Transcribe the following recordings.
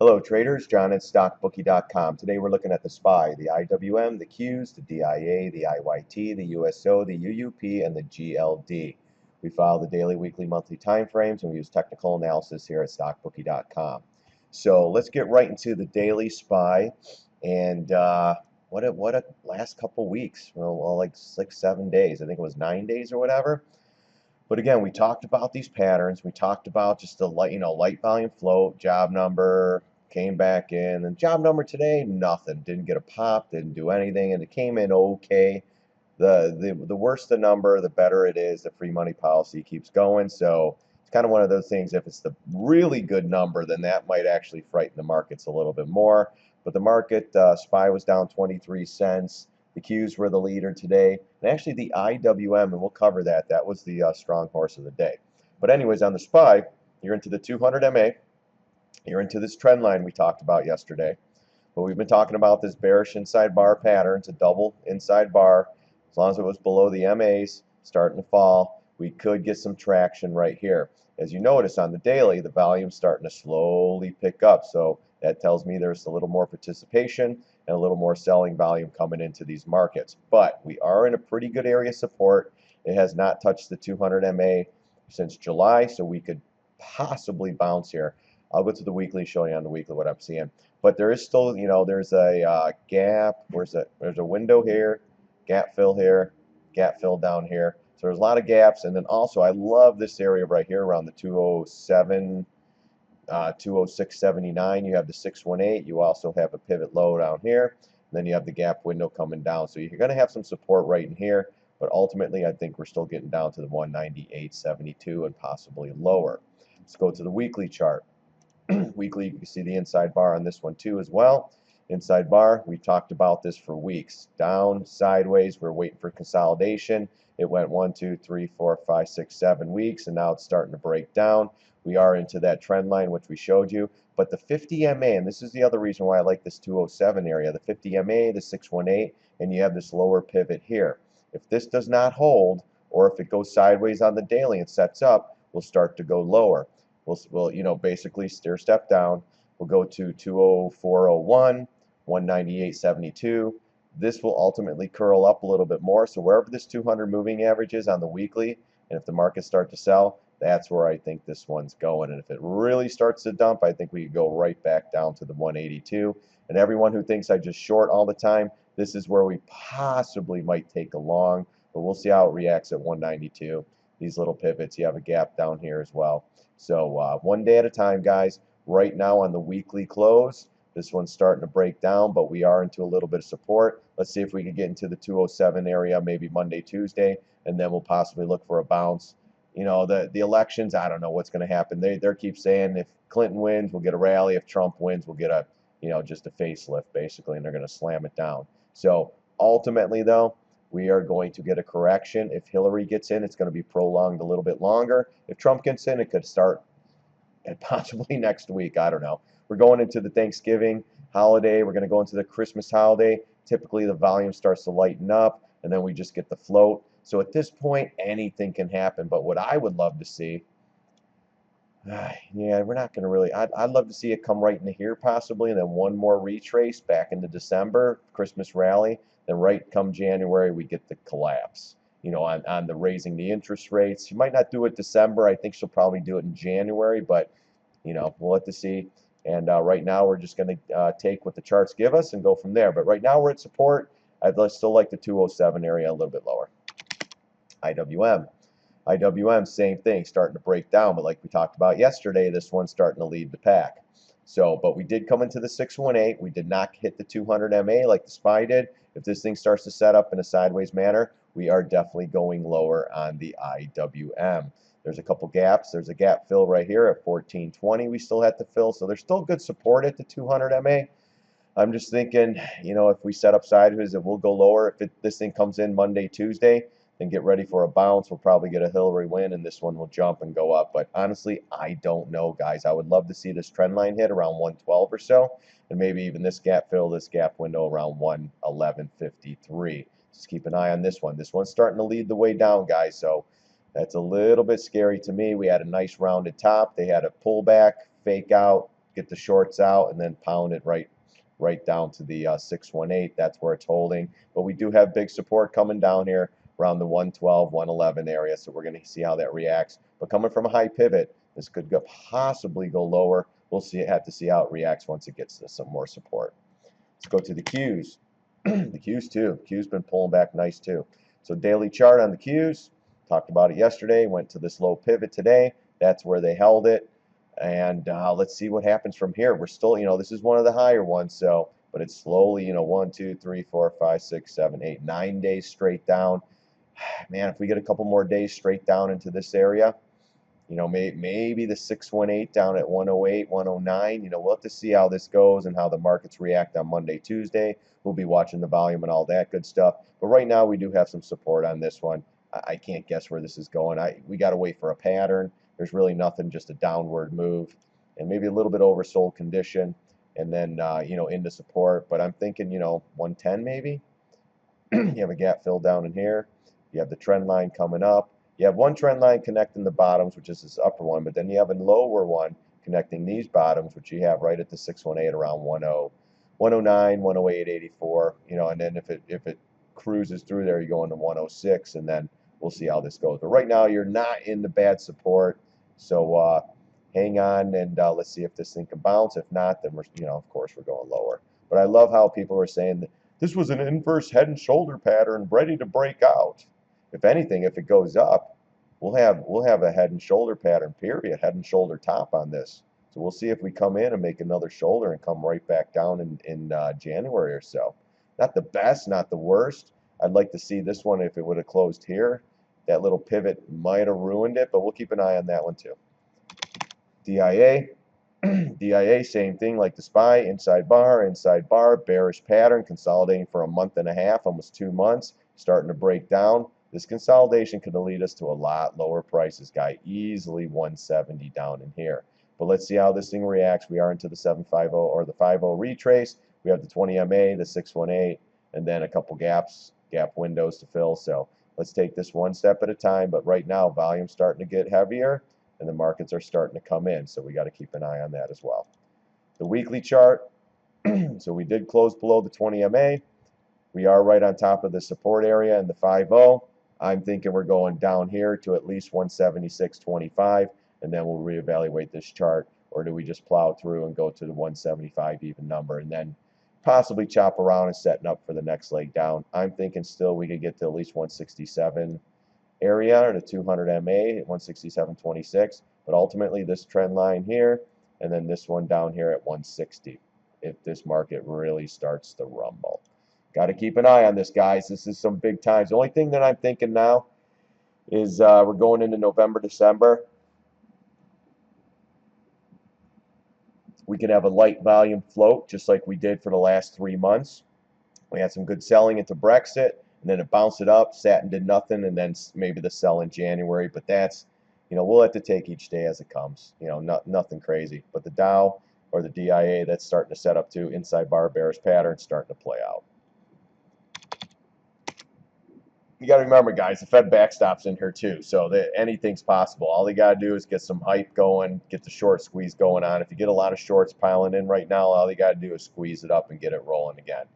Hello traders, John at StockBookie.com. Today we're looking at the SPY, the IWM, the Qs, the DIA, the IYT, the USO, the UUP, and the GLD. We follow the daily, weekly, monthly time frames, and we use technical analysis here at StockBookie.com. So let's get right into the daily SPY. And what a last couple weeks. Well, like 6-7 days. I think it was 9 days or whatever. But again, we talked about these patterns. We talked about just the light volume float, job number, came back in, and job number today, nothing. Didn't get a pop, didn't do anything, and it came in okay. The worse the number, the better it is. The free money policy keeps going. So it's kind of one of those things. If it's the really good number, then that might actually frighten the markets a little bit more. But the market, SPY was down 23 cents. The Qs were the leader today. And actually the IWM, and we'll cover that, that was the strong horse of the day. But anyways, on the SPY, you're into the 200 MA. You're into this trend line we talked about yesterday. But we've been talking about this bearish inside bar pattern. It's a double inside bar. As long as it was below the MAs, starting to fall, we could get some traction right here. As you notice on the daily, the volume's starting to slowly pick up. So that tells me there's a little more participation and a little more selling volume coming into these markets. But we are in a pretty good area of support. It has not touched the 200 MA since July, so we could possibly bounce here. I'll go to the weekly, show you on the weekly what I'm seeing. But there is still, there's a gap. There's a window here, gap fill here, gap fill down here. So there's a lot of gaps. And then also, I love this area right here around the 207. 206.79, you have the 618, you also have a pivot low down here, and then you have the gap window coming down. So you're going to have some support right in here, but ultimately I think we're still getting down to the 198.72 and possibly lower. Let's go to the weekly chart. Weekly, you can see the inside bar on this one too as well. Inside bar, we talked about this for weeks. Down, sideways, we're waiting for consolidation. It went 1, 2, 3, 4, 5, 6, 7 weeks, and now it's starting to break down. We are into that trend line, which we showed you. But the 50 MA, and this is the other reason why I like this 207 area, the 50 MA, the 618, and you have this lower pivot here. If this does not hold, or if it goes sideways on the daily and sets up, we'll start to go lower. We'll basically stair step down. We'll go to 204.01, 198.72. This will ultimately curl up a little bit more. So wherever this 200 moving average is on the weekly, and if the markets start to sell, that's where I think this one's going. And if it really starts to dump, I think we could go right back down to the 182. And everyone who thinks I just short all the time, this is where we possibly might take a long, but we'll see how it reacts at 192. These little pivots, you have a gap down here as well. So one day at a time, guys. Right now on the weekly close, this one's starting to break down, but we are into a little bit of support. Let's see if we can get into the 207 area, maybe Monday, Tuesday, and then we'll possibly look for a bounce. The elections, I don't know what's going to happen. They keep saying if Clinton wins, we'll get a rally. If Trump wins, we'll get a, just a facelift, basically, and they're going to slam it down. So ultimately, though, we are going to get a correction. If Hillary gets in, it's going to be prolonged a little bit longer. If Trump gets in, it could start at possibly next week. I don't know. We're going into the Thanksgiving holiday. We're going to go into the Christmas holiday. Typically, the volume starts to lighten up, and then we just get the float. So at this point, anything can happen. But what I would love to see, yeah, we're not going to really, I'd love to see it come right into here possibly, and then one more retrace back into December, Christmas rally. Then right come January, we get the collapse, on the raising the interest rates. She might not do it December. I think she'll probably do it in January, but, we'll have to see. And right now, we're just going to take what the charts give us and go from there. But right now, we're at support. I'd still like the 207 area a little bit lower. IWM, same thing, starting to break down, but like we talked about yesterday, this one's starting to lead the pack. So, but we did come into the 618. We did not hit the 200 MA like the SPY did. If this thing starts to set up in a sideways manner, we are definitely going lower on the IWM. There's a couple gaps. There's a gap fill right here at 1420 we still have to fill, so there's still good support at the 200 MA. I'm just thinking, if we set up sideways, it will go lower. If this thing comes in Monday, Tuesday, then get ready for a bounce. We'll probably get a Hillary win, and this one will jump and go up. But honestly, I don't know, guys. I would love to see this trend line hit around 112 or so, and maybe even this gap fill, this gap window around 111.53. Just keep an eye on this one. This one's starting to lead the way down, guys, so that's a little bit scary to me. We had a nice rounded top. They had a pullback, fake out, get the shorts out, and then pound it right down to the 618. That's where it's holding. But we do have big support coming down here around the 112, 111 area. So we're going to see how that reacts. But coming from a high pivot, this could possibly go lower. We'll have to see how it reacts once it gets to some more support. Let's go to the Qs. The Qs too. Qs been pulling back nice too. So daily chart on the Qs. Talked about it yesterday. Went to this low pivot today. That's where they held it. And let's see what happens from here. We're still, this is one of the higher ones. So, but it's slowly, 1, 2, 3, 4, 5, 6, 7, 8, 9 days straight down. Man, if we get a couple more days straight down into this area, maybe the 618 down at 108, 109. We'll have to see how this goes and how the markets react on Monday, Tuesday. We'll be watching the volume and all that good stuff. But right now, we do have some support on this one. I can't guess where this is going. We got to wait for a pattern. There's really nothing, just a downward move and maybe a little bit oversold condition, and then into support. But I'm thinking 110 maybe. You have a gap fill down in here. You have the trend line coming up. You have one trend line connecting the bottoms, which is this upper one, but then you have a lower one connecting these bottoms, which you have right at the 618 around 109, 108.84. And then if it cruises through there, you go into 106, and then we'll see how this goes. But right now, you're not in the bad support, so hang on, and let's see if this thing can bounce. If not, then of course, we're going lower. But I love how people are saying that this was an inverse head and shoulder pattern ready to break out. If anything, if it goes up, we'll have a head and shoulder pattern, period, head and shoulder top on this. So we'll see if we come in and make another shoulder and come right back down in January or so. Not the best, not the worst. I'd like to see this one if it would have closed here. That little pivot might have ruined it, but we'll keep an eye on that one too. DIA. DIA, same thing like the SPY, inside bar, bearish pattern, consolidating for a month and a half, almost 2 months, starting to break down. This consolidation could lead us to a lot lower prices, guy. Easily 170 down in here. But let's see how this thing reacts. We are into the 750 or the 50 retrace. We have the 20 MA, the 618, and then a couple gap windows to fill. So let's take this one step at a time. But right now, volume's starting to get heavier, and the markets are starting to come in. So we got to keep an eye on that as well. The weekly chart. So we did close below the 20 MA. We are right on top of the support area in the 50. I'm thinking we're going down here to at least 176.25, and then we'll reevaluate this chart. Or do we just plow through and go to the 175 even number, and then possibly chop around and setting up for the next leg down? I'm thinking still we could get to at least 167 area, or the 200 MA at 167.26. But ultimately, this trend line here, and then this one down here at 160, if this market really starts to rumble. Got to keep an eye on this, guys. This is some big times. The only thing that I'm thinking now is we're going into November, December. We could have a light volume float just like we did for the last 3 months. We had some good selling into Brexit, and then it bounced it up, sat and did nothing, and then maybe the sell in January. But that's, we'll have to take each day as it comes. Nothing crazy. But the Dow or the DIA, that's starting to set up to inside bar bearish pattern, starting to play out. You got to remember, guys, the Fed backstop's in here too, so anything's possible. All they got to do is get some hype going, get the short squeeze going on. If you get a lot of shorts piling in right now, all they got to do is squeeze it up and get it rolling again.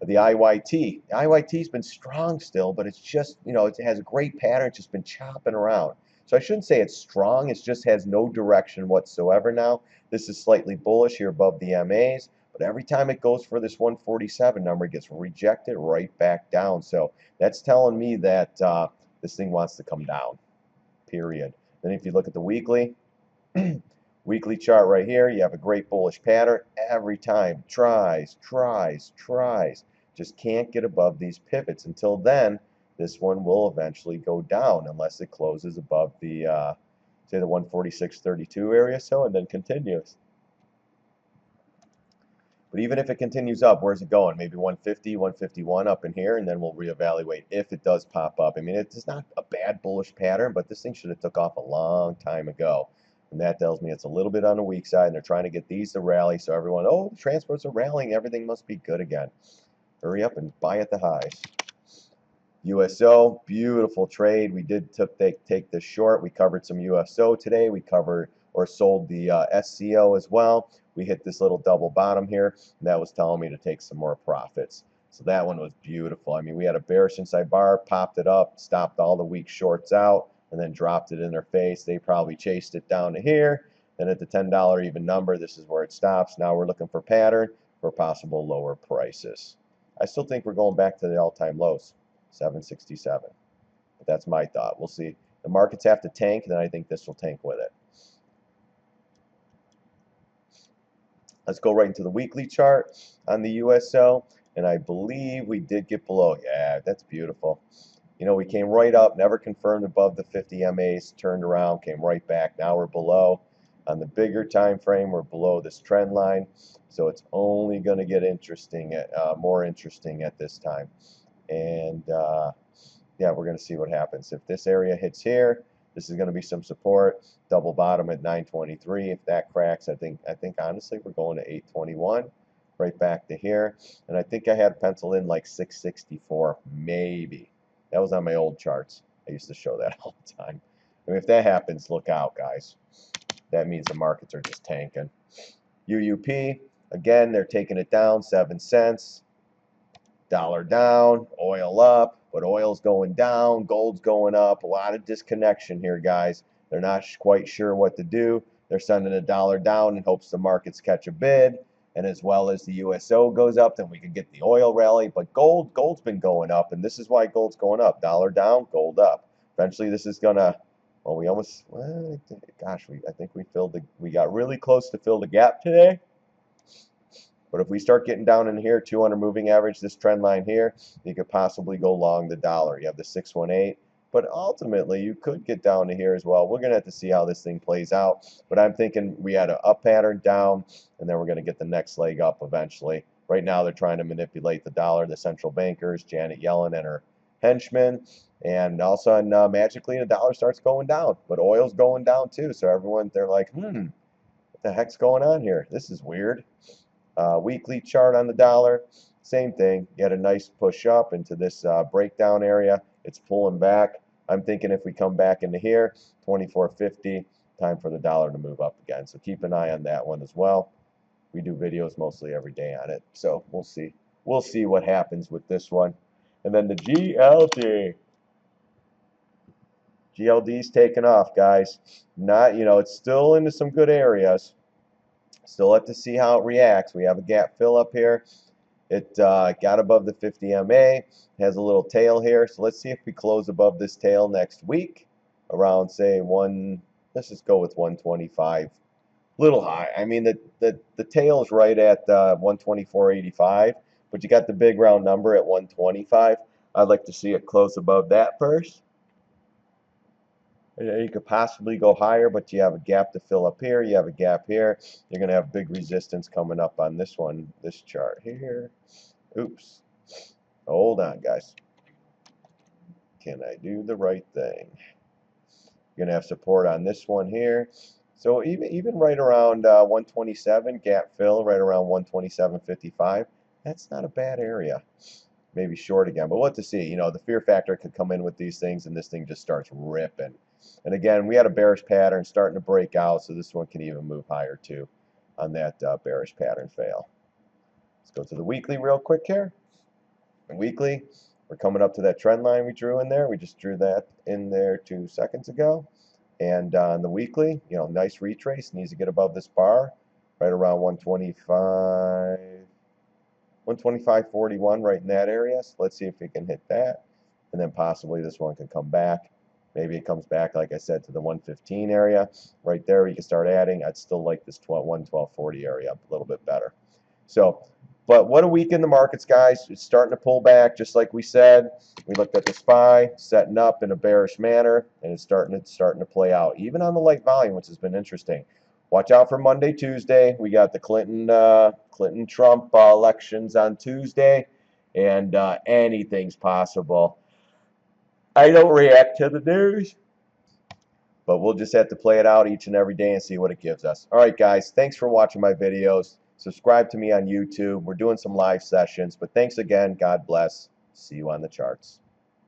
The IYT's been strong still, but it's just, it has a great pattern. It's just been chopping around. So I shouldn't say it's strong. It just has no direction whatsoever now. This is slightly bullish here above the MAs. But every time it goes for this 147 number, it gets rejected right back down. So that's telling me that this thing wants to come down, period. Then if you look at the weekly, weekly chart right here, you have a great bullish pattern. Every time, tries. Just can't get above these pivots. Until then, this one will eventually go down unless it closes above the, say, the 146.32 area, and then continues. But even if it continues up, where's it going? Maybe 150, 151 up in here, and then we'll reevaluate if it does pop up. I mean, it's not a bad bullish pattern, but this thing should have took off a long time ago. And that tells me it's a little bit on the weak side, and they're trying to get these to rally. So everyone, oh, the transports are rallying. Everything must be good again. Hurry up and buy at the highs. USO, beautiful trade. We did take the short. We covered some USO today. We covered or sold the SCO as well. We hit this little double bottom here, and that was telling me to take some more profits. So that one was beautiful. I mean, we had a bearish inside bar, popped it up, stopped all the weak shorts out, and then dropped it in their face. They probably chased it down to here. Then at the $10 even number, this is where it stops. Now we're looking for pattern for possible lower prices. I still think we're going back to the all-time lows, 767. But that's my thought. We'll see. The markets have to tank, then I think this will tank with it. Let's go right into the weekly chart on the USO, and I believe we did get below. Yeah, that's beautiful. You know, we came right up, never confirmed above the 50 MAs, turned around, came right back. Now we're below. On the bigger time frame, we're below this trend line, so it's only going to get interesting, more interesting at this time. And yeah, we're going to see what happens. If this area hits here, this is going to be some support. Double bottom at 923. If that cracks, I think honestly we're going to 821, right back to here. And I think I had penciled in like 664, maybe. That was on my old charts. I used to show that all the time. I mean, if that happens, look out, guys. That means the markets are just tanking. UUP, again, they're taking it down 7 cents. Dollar down, oil up, but oil's going down, gold's going up. A lot of disconnection here, guys. They're not quite sure what to do. They're sending a dollar down in hopes the markets catch a bid. And as well as the USO goes up, then we can get the oil rally. But gold's been going up, and this is why gold's going up. Dollar down, gold up. Eventually, this is gonna. Well, we almost. Well, gosh, I think we got really close to fill the gap today. But if we start getting down in here, 200 moving average, this trend line here, you could possibly go long the dollar. You have the 618. But ultimately, you could get down to here as well. We're going to have to see how this thing plays out. But I'm thinking we had an up pattern down, and then we're going to get the next leg up eventually. Right now, they're trying to manipulate the dollar, the central bankers, Janet Yellen and her henchmen. And all of a sudden, magically, the dollar starts going down. But oil's going down too. So everyone, they're like, what the heck's going on here? This is weird. Weekly chart on the dollar, same thing. You had a nice push up into this breakdown area. It's pulling back. I'm thinking if we come back into here, 24.50, time for the dollar to move up again. So keep an eye on that one as well. We do videos mostly every day on it, so we'll see. We'll see what happens with this one. And then the GLD. GLD's taking off, guys. Not, it's still into some good areas. Still have to see how it reacts. We have a gap fill up here. It got above the 50 MA. Has a little tail here. So let's see if we close above this tail next week. Around, say, let's just go with 125. Little high. I mean, the tail is right at 124.85. But you got the big round number at 125. I'd like to see it close above that first. You could possibly go higher, but you have a gap to fill up here. You have a gap here. You're going to have big resistance coming up on this one, this chart here. Oops. Hold on, guys. Can I do the right thing? You're going to have support on this one here. So even right around 127, gap fill, right around 127.55. That's not a bad area. Maybe short again, but we'll have to see. The fear factor could come in with these things, and this thing just starts ripping. And again, we had a bearish pattern starting to break out, so this one can even move higher too on that bearish pattern fail. Let's go to the weekly real quick here. The weekly, we're coming up to that trend line we drew in there. We just drew that in there 2 seconds ago. And on the weekly, nice retrace. Needs to get above this bar, right around 125. 125.41 right in that area. So let's see if we can hit that. And then possibly this one can come back. Maybe it comes back, like I said, to the 115 area. Right there, you can start adding. I'd still like this 112.40 area a little bit better. So, but what a week in the markets, guys. It's starting to pull back, just like we said. We looked at the SPY setting up in a bearish manner, and it's starting to play out, even on the light volume, which has been interesting. Watch out for Monday, Tuesday. We got the Clinton-Trump elections on Tuesday, and anything's possible. I don't react to the news, but we'll just have to play it out each and every day and see what it gives us. All right, guys, thanks for watching my videos. Subscribe to me on YouTube. We're doing some live sessions, but thanks again. God bless. See you on the charts.